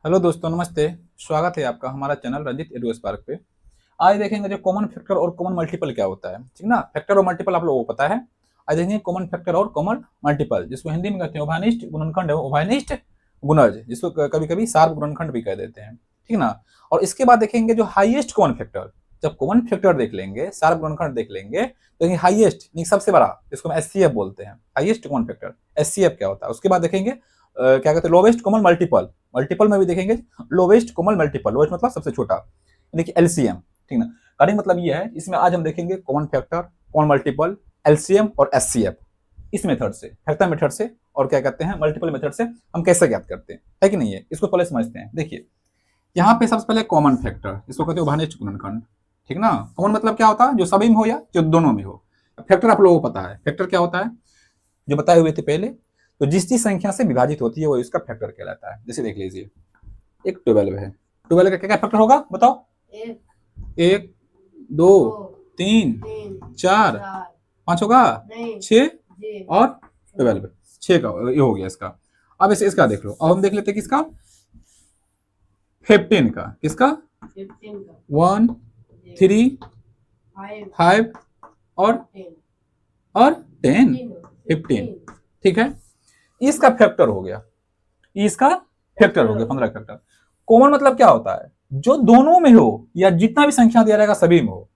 Hello दोस्तों, नमस्ते। स्वागत है आपका हमारा चैनल रंजित एडू स्पार्क पे। आज देखेंगे जो कॉमन फैक्टर और कॉमन मल्टीपल क्या होता है, ठीक ना। फैक्टर और मल्टीपल आप लोगों को पता है। आज देखेंगे कॉमन फैक्टर और कॉमन मल्टीपल, जिसको हिंदी में कहते हैं उभयनिष्ठ गुणनखंड है, उभयनिष्ठ गुणज, जिसको कभी कभी सार्व गुणनखंड भी कह देते हैं, ठीक ना। और इसके बाद देखेंगे जो हाईएस्ट कॉमन फैक्टर। जब कॉमन फैक्टर देख लेंगे, सार्व गुणनखंड देख लेंगे, तो हाईएस्ट सबसे बड़ा, जिसको हम एचसीएफ बोलते हैं, हाईएस्ट कॉमन फैक्टर एचसीएफ क्या होता है। उसके बाद देखेंगे क्या कहते हैं लोवेस्ट कॉमन मल्टीपल। मल्टीपल में भी देखेंगे लोवेस्ट कॉमन मल्टीपल, लोवेस्ट मतलब सबसे छोटा, यानी कि एलसीएम, ठीक ना। करेंट मतलब ये है, इसमें आज हम देखेंगे common factor, common multiple, LCM और एचसीएफ। इस मेथड से, फैक्टर मेथड से और क्या कहते हैं मल्टीपल मेथड से हम कैसे ज्ञात करते हैं, है कि नहीं है। इसको पहले समझते हैं। देखिए यहाँ पे सबसे पहले कॉमन फैक्टर, इसको कहते हैं उभयनिष्ठ गुणनखंड, ठीक ना। कॉमन मतलब क्या होता है, जो सभी में हो या जो दोनों में हो। फैक्टर आप लोगों को पता है, फैक्टर क्या होता है जो बताए हुए थे पहले। तो जिस चीज संख्या से विभाजित होती है वो इसका फैक्टर कहलाता है। जैसे देख लीजिए एक 12 है, 12 का क्या क्या फैक्टर होगा बताओ। एक, दो, तीन, चार, पांच होगा, 6 और 12, 6 का ये हो गया इसका। अब इसे इसका देख लो। अब हम देख लेते हैं किसका, 15 का। किसका, 1, 3, 5 और 10, 15, ठीक है। इसका फैक्टर हो गया, इसका फैक्टर हो गया 15 का फैक्टर। कॉमन मतलब क्या होता है, जो दोनों में हो या जितना भी संख्या दिया जाएगा सभी में हो।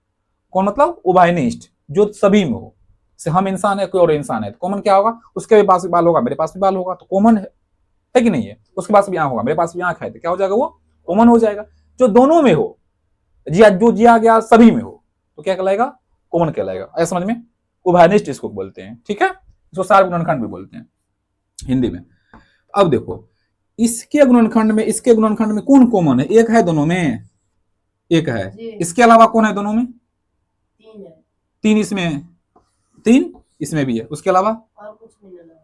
कौन मतलब उभयनिष्ठ, जो सभी में हो। से हम इंसान है, कोई और इंसान है, तो कॉमन क्या होगा, उसके पास भी बाल होगा, मेरे पास भी बाल होगा, तो कॉमन है कि नहीं है। उसके पास भी आंख होगा, मेरे पास भी आंख है, तो क्या हो जाएगा, वो कॉमन हो जाएगा। जो दोनों में हो, जो जिया गया सभी में हो, तो क्या कहलाएगा, कॉमन कहलाएगा। ऐसा समझ में, उभयनिष्ठ इसको बोलते हैं, ठीक है। इसको सार्व गुणनखंड भी बोलते हैं हिंदी में। अब देखो इसके गुणनखंड में, इसके गुणनखंड में कौन कॉमन है, एक है दोनों में, एक है। इसके अलावा कौन है दोनों में, तीन इसमें, तीन इसमें भी है। उसके अलावा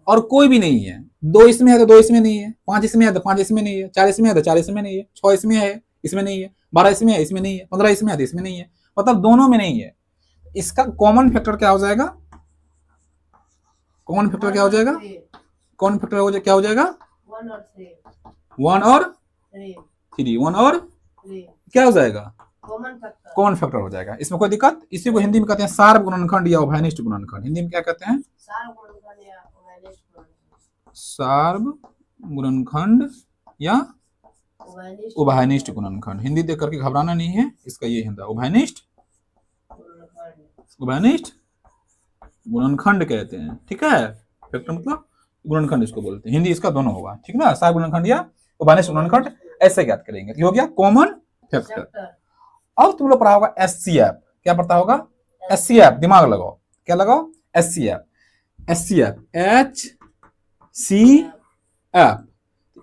और कोई भी नहीं है। दो इसमें है तो दो इसमें नहीं है, 5 इसमें है तो 5 इसमें नहीं है, 4 इसमें है तो 4 इसमें नहीं है, 6 इसमें है इसमें नहीं है, 12 इसमें है इसमें नहीं है, 15 इसमें है तो इसमें नहीं है, मतलब दोनों में नहीं है। इसका कॉमन फैक्टर क्या हो जाएगा, कॉमन फैक्टर क्या हो जाएगा, कॉमन फैक्टर क्या हो जाएगा, 1 और 3, 1 और क्या हो जाएगा, कॉमन फैक्टर हो जाएगा। इसमें कोई दिक्कत। इसी को हिंदी में कहते हैं सार्व गुणनखंड या उभयनिष्ठ गुणनखंड। हिंदी में क्या कहते हैं, सार्व गुणनखंड या उभयनिष्ठ गुणनखंड। हिंदी देख करके घबराना नहीं है, इसका ये हिंदी उभयनिष्ठ, उभयनिष्ठ गुणनखंड कहते हैं, ठीक है। फैक्टर मतलब गुणनखंड इसको बोलते हैं, हिंदी इसका दोनों होगा, ठीक ना। सार्व गुणनखंड या उभयनिष्ठ गुणनखंड ऐसे ज्ञात करेंगे। ये हो गया कॉमन फैक्टर। अब तुम लोग पढ़ा होगा एचसीएफ। क्या पढ़ता होगा, एचसीएफ, दिमाग लगाओ, क्या लगाओ, HCF, HCF, H C F.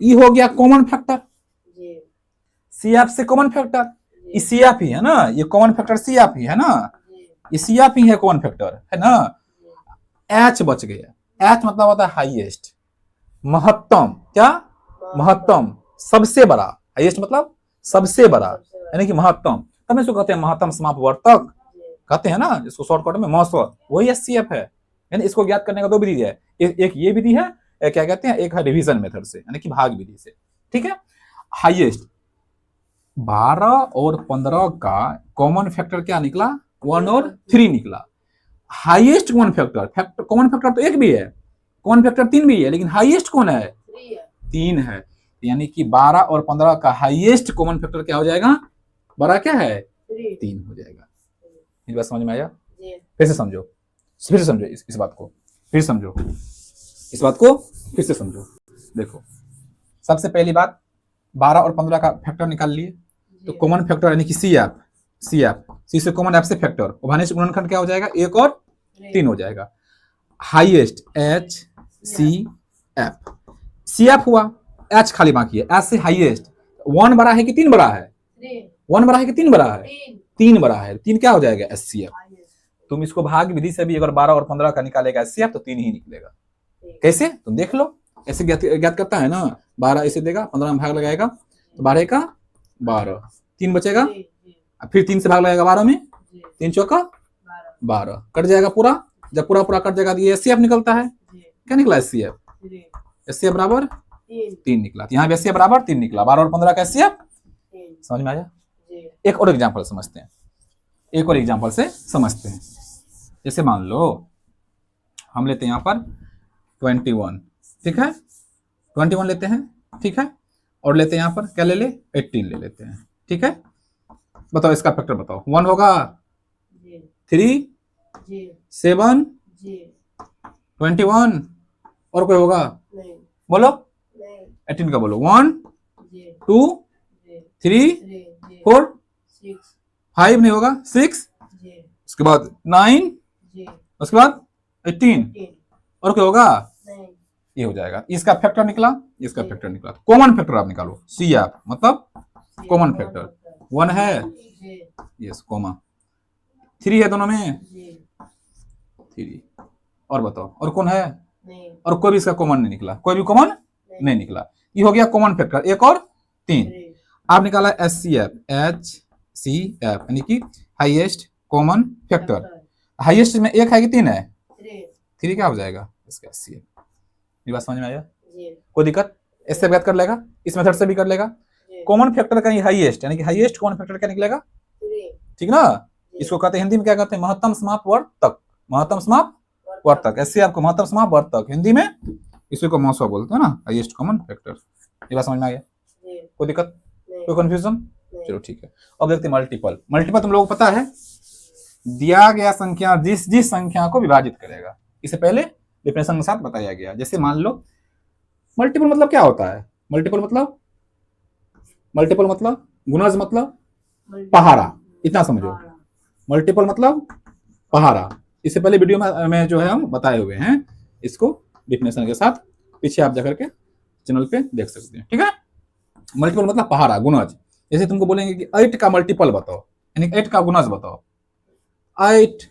ये हो गया कॉमन फैक्टर, सीएफ से कॉमन फैक्टर, ये सीएफ ही है ना, ये कॉमन फैक्टर सीएफ ही है ना, ये सीएफ ही है कॉमन फैक्टर, है ना। एच बच गया। एच मतलब होता है हाईएस्ट, महत्तम, क्या, महत्तम, सबसे बड़ा। हाईएस्ट मतलब सबसे बड़ा, यानी कि महत्तम। तब इसको कहते हैं महत्तम समापवर्तक, कहते हैं ना, इसको शॉर्टकट में मौसम, वही एचसीएफ है। यानी इसको ज्ञात करने का दो विधि है, एक ये विधि है, क्या कहते हैं, एक है डिवीजन मेथड से, यानी कि भाग विधि से, ठीक है। हाईएस्ट 12 और 15 का कॉमन फैक्टर क्या निकला, 1 और 3 निकला। Highest common factor, common factor तो एक भी है, कॉमन फैक्टर 3 भी है, लेकिन हाईएस्ट कौन है, 3 है। यानी कि 12 और 15 का हाईएस्ट कॉमन फैक्टर क्या हो जाएगा, बड़ा क्या है, 3 हो जाएगा। इस बात समझ में आया, फिर से समझो, फिर से समझो इस बात को, फिर समझो इस बात को, फिर से समझो। देखो सबसे पहली बात, 12 और 15 का फैक्टर निकाल लिए, तो कॉमन फैक्टर यानी कि सीएफ, सीएफ, सी से कॉमन, एफ से फैक्टर, उभयनिष्ठ गुणनखंड क्या हो जाएगा, 1 और 3 हो जाएगा। Highest H C F, CF हुआ, एच खाली बाकी है, एच से हाईएस्ट। 1 बड़ा है कि 3 बड़ा है, 1 बड़ा है कि 3 बड़ा है, 3 बड़ा है, 3 क्या हो जाएगा, एचसीएफ। तुम इसको भाग विधि से भी अगर 12 और 15 का निकालेगा एचसीएफ तो 3 ही निकलेगा। कैसे, तुम देख लो, ऐसे ज्ञात करता है ना, 12 ऐसे देगा, 15 में भाग लगाएगा तो 12 का 12, 3 बचेगा, फिर 3 से भाग लगाएगा 12 में, 3 चौका 12, कट जाएगा पूरा। जब पूरा पूरा कट जाएगा तो ये एचसीएफ निकलता है। क्या निकला एचसीएफ, एचसीएफ बराबर 3 निकला। यहाँ भी एचसीएफ बराबर 3 निकला। 12 और 15 का एचसीएफ समझ में आया। एक और एग्जाम्पल समझते हैं, एक और एग्जाम्पल से समझते हैं। जैसे मान लो हम लेते हैं यहाँ पर 21, ठीक है, 21 लेते हैं, ठीक है, और लेते हैं यहाँ पर क्या ले ले, 18 ले लेते हैं, ठीक है। बताओ इसका फैक्टर बताओ। 1 होगा, 3, 7, 21 और कोई होगा, बोलो 18 का बोलो। 1, 2, 3, 4, 5 नहीं होगा, 6, उसके बाद 9, उसके बाद 18 और क्या होगा, ये हो जाएगा। इसका फैक्टर निकला, इसका फैक्टर निकला। कॉमन फैक्टर आप निकालो, सी आप मतलब कॉमन फैक्टर। 1 है, यस कॉमा, 3 है दोनों में, 3 और बताओ और कौन है, और कोई भी इसका कॉमन नहीं निकला, कोई भी कॉमन नहीं निकला। ये हो गया कॉमन फैक्टर 1 और 3। आप निकाला एचसीएफ, एचसीएफ यानी कि हाईएस्ट कॉमन फैक्टर। हाईएस्ट में 1 है कि 3 है, 3 क्या हो जाएगा इसका एचसीएफ। ये बात समझ में आया, कोई दिक्कत, इससे बात कर लेगा, इस मेथड से भी कर लेगा। कॉमन फैक्टर का हाईएस्ट यानी कि हाईएस्ट कॉमन फैक्टर क्या निकलेगा, ठीक ना। इसको कहते हैं हिंदी में क्या कहते हैं, महत्तम समाप्त वर्ग तक, महत्तम समाप्त वर्ग तक। ऐसे आपको महत्तम समाप्त वर्ग तक हिंदी में इसी को मौसा बोलते हैं ना, हाईएस्ट कॉमन फैक्टर। ये बात समझ में आ गया, कोई दिक्कत, कोई कंफ्यूजन, चलो ठीक है। अब देखते हैं मल्टीपल। मल्टीपल तुम लोगों को पता है, दिया गया संख्या जिस संख्या को विभाजित करेगा, इसे पहले डिफिनेशन के साथ बताया गया। जैसे मान लो मल्टीपल मतलब क्या होता है, मल्टीपल मतलब गुणज मतलब पहाड़ा, इतना समझो। मल्टीपल मतलब पहाड़ा, इससे पहले वीडियो में जो है हम बताए हुए हैं, इसको डिफिनेशन के साथ पीछे आप जाकर के चैनल पे देख सकते हैं, ठीक है। मल्टीपल मतलब पहाड़ा, गुणज। जैसे तुमको बोलेंगे कि 8 का मल्टीपल बताओ, यानी 8 का गुणज बताओ। 8,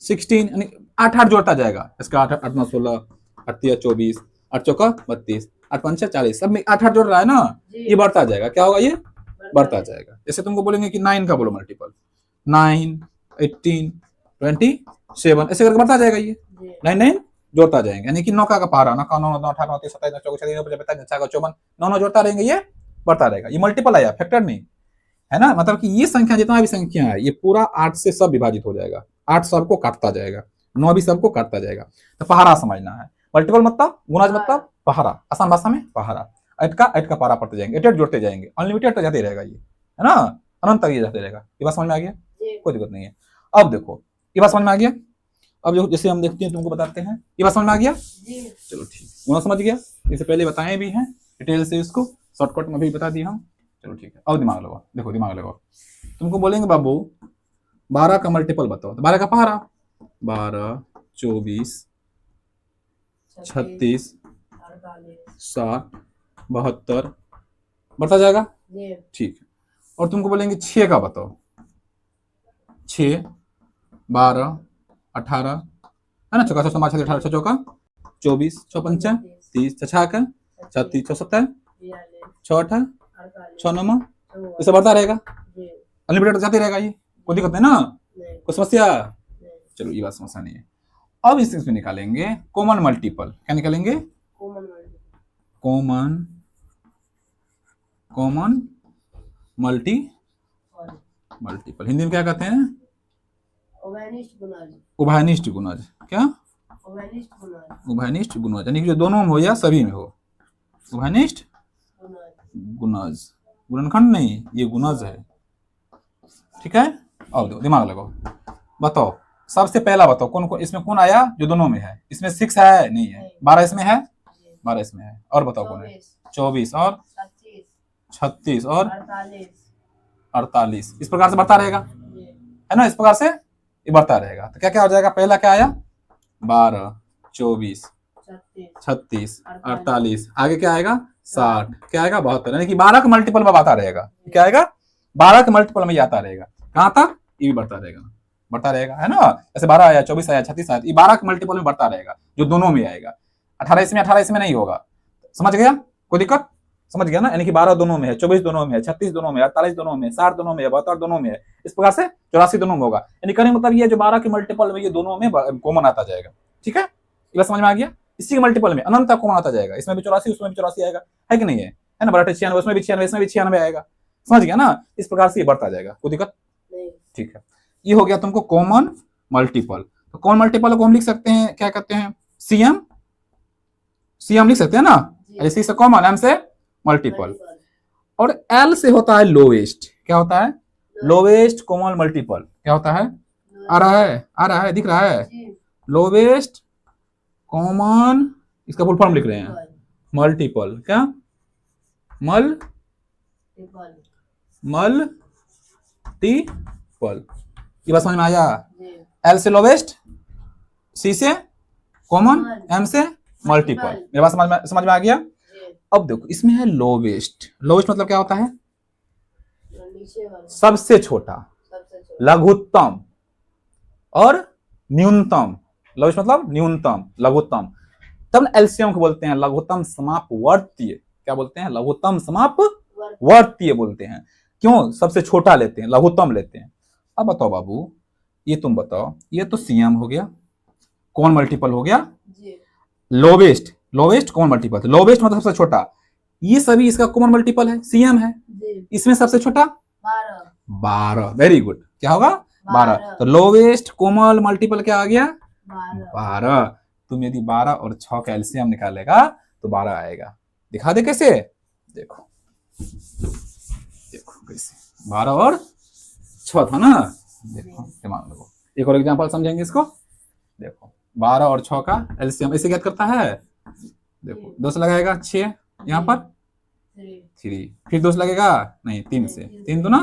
16 यानी 8 जोड़ता जाएगा, इसका 8 8 9 16, 8 3 24, 8 चौका 32, 8 5 40, सब में 8 जोड़ रहा है ना, ये बढ़ता जाएगा। क्या होगा, ये बढ़ता जाएगा। जैसे तुमको बोलेंगे कि 9 का बोलो मल्टीपल, 9, 18, 27, ऐसे करके बढ़ता जाएगा। ये 9 जोड़ता जाएंगे, यानी कि 9 का पहाड़ा, 9 का 9 9 18 29 27 24 26 27 54 9 जोड़ता रहेंगे, ये बढ़ता रहेगा। ये मल्टीपल आया, फैक्टर नहीं है ना। मतलब कि ये संख्या जितना भी संख्या है, ये पूरा 8 से सब विभाजित हो जाएगा, 8 सबको काटता जाएगा, 9 भी सबको काटता जाएगा। तो पहाड़ा समझना है। मल्टीपल मतलब गुणज मतलब पहाड़ा, आसान भाषा में पहाड़ा। 8 का पहाड़ा पड़ते जाएंगे, 8 जोड़ते जाएंगे, अनलिमिटेड तो जाते रहेगा, ये है ना, अनंत तक ये जाते रहेगा। ये बात समझ में आ गया, कोई दिक्कत नहीं है। अब देखो ये बात समझ में आ गया। अब जो जैसे हम देखते हैं तुमको बताते हैं, ये बात समझ में आ गया, चलो ठीक, गुणा समझ गया, इससे पहले बताए भी हैं डिटेल से, इसको शॉर्टकट में भी बता दिया हम, चलो ठीक है। अब दिमाग लगाओ, देखो दिमाग लगाओ। तुमको बोलेंगे बाबू 12 का मल्टीपल बताओ, तो 12 का पहाड़ा 12, 24, 36, 60, 72 बढ़ता जाएगा, ठीक है। और तुमको बोलेंगे 6 का बताओ, 6, 12, 18 है ना, चौका 6 5 18 6 चौका 24, 6 5 30, 6 का 36, 6 7 6 8 6 9, इसे बढ़ता रहेगा, अनलिमिटेड जाते रहेगा, ये कोई दिक्कत नहीं ना, कोई समस्या, चलो ये बात समस्या नहीं है। अब इस चीज में निकालेंगे कॉमन मल्टीपल। क्या निकालेंगे, कॉमन मल्टीपल। हिंदी में क्या कहते हैं, उभयनिष्ठ गुणज। क्या, उभयनिष्ठ गुणज, यानी कि जो दोनों में हो या सभी में हो, उभयनिष्ठ गुणज। गुणनखंड नहीं, ये गुणज है, ठीक है। अब दो दिमाग लगाओ, बताओ सबसे पहला बताओ कौन कौन इसमें कौन आया जो दोनों में है। इसमें 6 है, नहीं है। 12 इसमें है, 12 इसमें है। और बताओ कौन है, 24 और 36 और 48। इस प्रकार से बढ़ता रहेगा, है ना, इस प्रकार से ये बढ़ता रहेगा। तो क्या क्या हो जाएगा, पहला क्या आया 12, 24, 36, 48, आगे क्या आएगा 60, क्या आएगा 72, यानी कि 12 के मल्टीपल में आता रहेगा। क्या आएगा, 12 के मल्टीपल में आता रहेगा। कहां तक, ये भी बढ़ता रहेगा, है ना। जैसे 12 आया, 24 आया, 36 आया, ये 12 के मल्टीपल में बढ़ता रहेगा, जो दोनों में आएगा। 18 इसमें नहीं होगा, समझ गया, कोई दिक्कत, समझ गया ना। यानी कि 12 दोनों में है, 24 दोनों में है, 36 दोनों में है, 48 दोनों में है, 60 दोनों में है, 72 दोनों में है, इस प्रकार से 84 दोनों में होगा। यानी कहने मतलब ये जो 12 के मल्टीपल में ये दोनों में कॉमन आता जाएगा, ठीक है। ये बात समझ में आ गया। इसी के मल्टीपल में अनंत कॉमन आता जाएगा, इसमें भी 84 उसमें भी 84 आएगा, है कि नहीं है ना, बराबर 96 उसमें भी 96 इसमें भी 96 आएगा, समझ गया ना, इस प्रकार से ये बढ़ता जाएगा, कोई दिक्कत नहीं, ठीक है। ये हो गया तुमको कॉमन मल्टीपल। तो कॉमन मल्टीपल को हम लिख सकते हैं, क्या कहते हैं, सीएम, सीएम लिख सकते हैं ना, ऐसे से कॉमन, एम से मल्टीपल, और एल से होता है लोवेस्ट, क्या होता है, लोवेस्ट कॉमन मल्टीपल, क्या होता है, आ रहा है, आ रहा है, दिख रहा है, लोवेस्ट कॉमन, इसका फुल फॉर्म लिख रहे हैं, मल्टीपल, क्या, मल्टीपल, ये बात समझ में आया, एल से लोवेस्ट, सी से कॉमन, एम से मल्टीपल, मेरे बात समझ में आ गया। अब देखो इसमें है लोवेस्ट, लोवेस्ट मतलब क्या होता है, सबसे छोटा, लघुत्तम और न्यूनतम, लोवेस्ट मतलब न्यूनतम, लघुत्तम, तब एलसीएम को बोलते हैं लघुत्तम समापवर्तीय, क्या बोलते हैं, लघुत्तम समापवर्तीय बोलते हैं, क्यों, सबसे छोटा लेते हैं, लघुत्तम लेते हैं। अब बताओ बाबू, ये तुम बताओ, ये तो सीएम हो गया, कौन मल्टीपल हो गया, lowest, lowest common multiple, lowest मतलब सबसे छोटा, ये सभी इसका कॉमन मल्टीपल है, सीएम है, इसमें सबसे छोटा 12, वेरी गुड, क्या होगा 12, तो लोवेस्ट कॉमन मल्टीपल क्या आ गया 12। तुम यदि 12 और 6 का एलसीएम निकालेगा तो 12 आएगा, दिखा दे कैसे, देखो देखो कैसे, 12 और 6 था ना, देखो दिमाग लगाओ, एक और एग्जांपल समझेंगे इसको, देखो 12 और 6 का एलसीएम ऐसे क्या करता है, देखो 2 से लगाएगा 6, यहाँ पर 3, फिर 2 से लगेगा नहीं 3 से, 3 दूना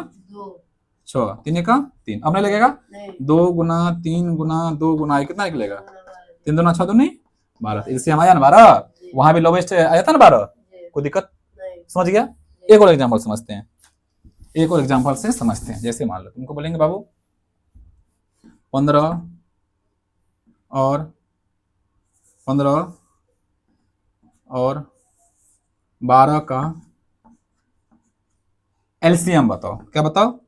6, 3 का 3, अब नहीं लगेगा 2 गुना 3 गुना 2 गुना कितना निकलेगा, 3 दूना 6 दूनी 12, एलसीएम आया ना 12, वहां भी लोवेस्ट आया था ना 12, कोई दिक्कत, समझ गया। एक और एग्जांपल समझते हैं, एक और एग्जांपल से समझते हैं, जैसे मान लो तुमको बोलेंगे बाबू 15 और 12 का एलसीएम बताओ, क्या बताओ,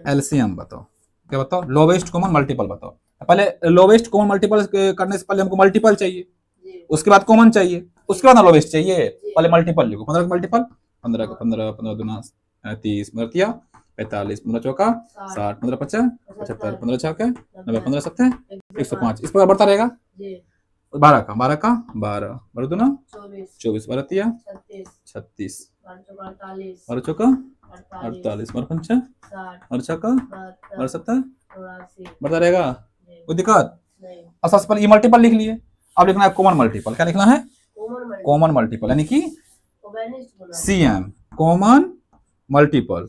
एलसीएम बताओ, क्या बताओ, लोवेस्ट कॉमन मल्टीपल बताओ। पहले लोवेस्ट कॉमन मल्टीपल करने से पहले हमको मल्टीपल चाहिए, उसके बाद कॉमन चाहिए, उसके बाद ना लोवेस्ट चाहिए, पहले मल्टीपल लिखो, 15 का मल्टीपल, 15 का 15, 15 दूना 30, 15 45, 15 चौका 60, 15 50, 75, 15 छक्के 90, 15 70, 105, इस प्रकार बढ़ता रहेगा। 12 का 12, 12 दूना 24, 12 तिया 36, 12 चौका 48, 12 पंचा 12 छक्का 12 70, बढ़ता रहेगा, कोई दिक्कत। अब सबसे पहले ये मल्टीपल लिख लिए, अब लिखना है कॉमन मल्टीपल, क्या लिखना है, कॉमन मल्टीपल, यानी कि सीएम, कॉमन मल्टीपल,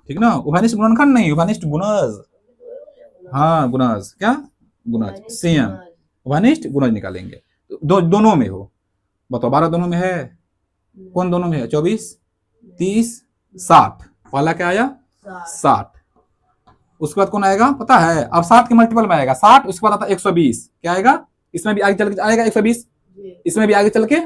ठीक ना, उभयनिष्ठ गुणनखंड नहीं, उभयनिष्ठ गुणज, हाँ गुणज, क्या गुणज, सीएम उभयनिष्ठ गुणज निकालेंगे, दोनों में हो, बताओ 12 दोनों में है, कौन दोनों में है, 24 30 60, पहला क्या आया 60, उसके बाद कौन आएगा पता है, अब 60 के मल्टीपल में आएगा 60, उसके बाद आता 120, क्या आएगा, इसमें भी आगे चल के आएगा 120, इसमें भी आगे चल के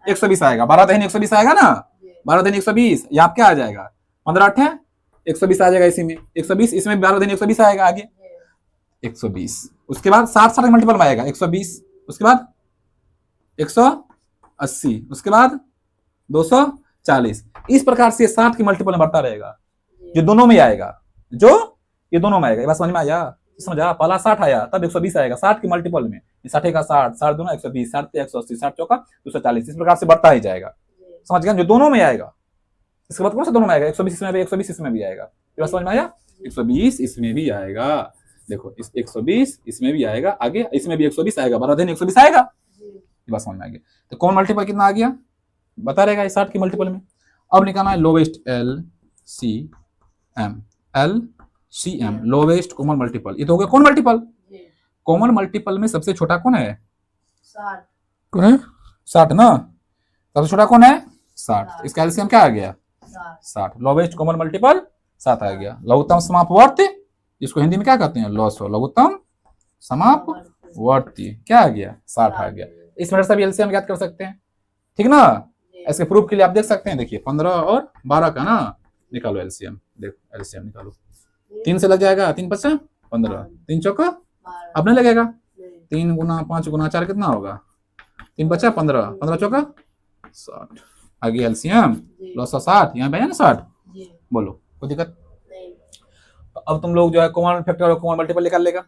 120 आएगा, 12 दहन 120 आएगा ना, 12 दिन 120, यहाँ क्या आ जाएगा 15 8 है 120 आ जाएगा, इसी में 120, इसमें 12 दिन 120 आएगा आगे 120, उसके बाद 60 60 मल्टीपल में आएगा 120, उसके बाद 180, उसके बाद 240, इस प्रकार से 60 की मल्टीपल में बढ़ता रहेगा, जो दोनों में आएगा, जो ये दोनों में आएगा, ये बात समझ में आया, समझा, पहला 60 आया तब 120 आएगा 60 की मल्टीपल में, 60 का 60, 60 दूना 120, 60 180, 60 चौका 240, इस प्रकार से बढ़ता ही जाएगा, समझ गया, जो दोनों में आएगा। इसके बाद कौन सा दोनों में आएगा, 120 इसमें भी, 120 इसमें भी आएगा, ये बात समझ में आया, 120 इसमें भी आएगा, देखो इस 120 इसमें भी आएगा, आगे इसमें भी 120 आएगा, 12 दिन 120 आएगा, ये बात समझ में आ गया। तो कौन मल्टीपल कितना आ गया बता रहेगा इस 60 की मल्टीपल में। अब निकालना है lowest L C M, lowest common multiple, ये तो हो गया कौन मल्टीपल, कॉमन मल्टीपल में सबसे छोटा कौन है 60, कौन है 60 ना, सबसे छोटा कौन है 60, इसका एलसीएम क्या आ गया 60, लोवेस्ट कॉमन मल्टीपल 7 आ गया, लघुत्तम समापवर्ती, इसको हिंदी में क्या कहते हैं लॉस, लघुत्तम समापवर्ती क्या आ गया 60 आ गया, इस मेथड से भी एलसीएम ज्ञात कर सकते हैं, ठीक ना। इसके प्रूफ के लिए आप देख सकते हैं, देखिए 15 और 12 का ना निकालो एलसीएम, देखो एलसीएम निकालो, 3 से लग जाएगा, 3 5 15, 3 चौका अब नहीं लगेगा, 3 गुना 5 गुना 4 कितना होगा, 3 बचा 15, 15 चौका 60। आगे एलसीएम लो 60, यहाँ पे है ना 60, बोलो कोई दिक्कत? तो अब तुम लोग जो है कॉमन फैक्टर और कॉमन मल्टीपल निकाल लेगा,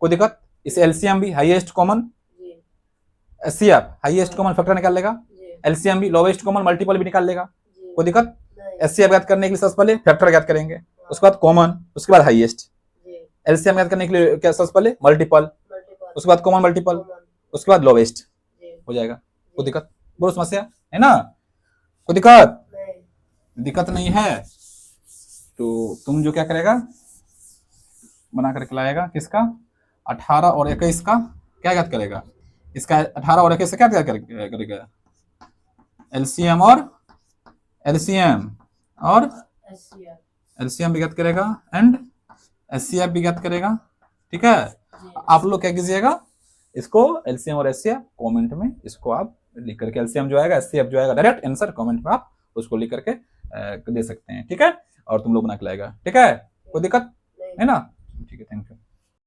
कोई दिक्कत? इसे एलसीएम भी highest common, HCF highest common factor निकाल लेगा, एलसीएम भी लोवेस्ट कॉमन मल्टीपल भी निकाल लेगा, कोई दिक्कत? एचसीएफ ज्ञात करने के लिए सबसे पहले फैक्टर ज्ञात करेंगे, उसके बाद कॉमन, उसके बाद हाईएस्ट। एलसीएम ज्ञात करने के लिए क्या सबसे पहले मल्टीपल, उसके बाद कॉमन मल्टीपल, उसके बाद लोवेस्ट हो जाएगा, कोई दिक्कत? बोलो समस्या है ना, कोई दिक्कत? दिक्कत नहीं है। तो तुम जो क्या करेगा बना करके लाएगा किसका 18 और 21 का क्या ज्ञात करेगा, इसका 18 और 21 से क्या ज्ञात करेगा, एलसीएम और एलसीएम और एलसीएम भी ज्ञात करेगा एंड एचसीएफ भी ज्ञात करेगा, ठीक है? आप लोग क्या कीजिएगा, इसको एलसीएम और एचसीएफ कमेंट में इसको आप लिख करके, एलसीएम जो आएगा एचसीएफ जो आएगा डायरेक्ट आंसर कमेंट में आप उसको लिख करके दे सकते हैं, ठीक है? और तुम लोग बना के लाएगा, ठीक है? कोई दिक्कत है ना? ठीक है, थैंक यू।